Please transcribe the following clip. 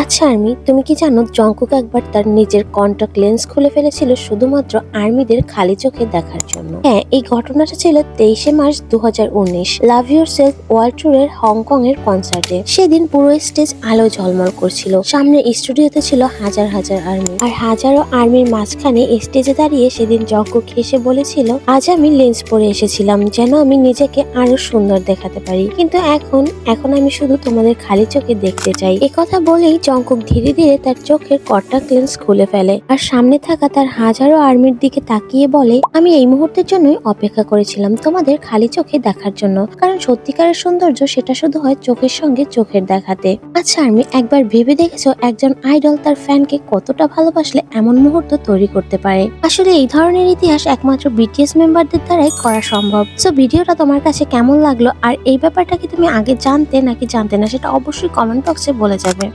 আচ্ছা আর্মি, তুমি কি জানো জংকুক একবার তার নিজের কন্টাক্ট লেন্স খুলে ফেলেছিল শুধুমাত্র আর্মিদের খালি চোখে দেখার জন্য? হ্যাঁ, এই ঘটনাটা ছিল 23শে March 2019 love yourself world ট্যুরের হংকং এর কনসার্টে। সেদিন পুরো স্টেজ আলো ঝলমল করছিল, সামনে স্টুডিওতে ছিল হাজার হাজার আর্মি, আর হাজারো আর্মির মাঝখানে স্টেজে দাঁড়িয়ে সেদিন জংকুক হেসে বলেছিল, আজ আমি লেন্স পরে এসেছিলাম যেন আমি নিজেকে আরো সুন্দর দেখাতে পারি, কিন্তু এখন আমি শুধু তোমাদের খালি চোখে দেখতে চাই। একথা বলেই জংকুক ধীরে ধীরে তার চোখের কন্টাক্ট লেন্স খুলে ফেলে আর সামনে থাকা তার হাজারো আর্মির দিকে তাকিয়ে বলে, আমি এই মুহূর্তের জন্যই অপেক্ষা করেছিলাম তোমাদের খালি চোখে দেখার জন্য, কারণ সত্যিকারের সৌন্দর্য সেটা শুধু হয় চোখের সঙ্গে চোখের দেখাতে। আচ্ছা আর্মি, একবার ভেবে দেখেছো একজন আইডল তার ফ্যানকে কতটা ভালোবাসলে এমন মুহূর্ত তৈরি করতে পারে? আসলে এই ধরনের ইতিহাস একমাত্র বিটিএস মেম্বারদের দ্বারাই করা সম্ভব। সো ভিডিওটা তোমার কাছে কেমন লাগলো, আর এই ব্যাপারটা কি তুমি আগে জানতে নাকি জানতে না, সেটা অবশ্যই কমেন্ট বক্সে বলে যাবে।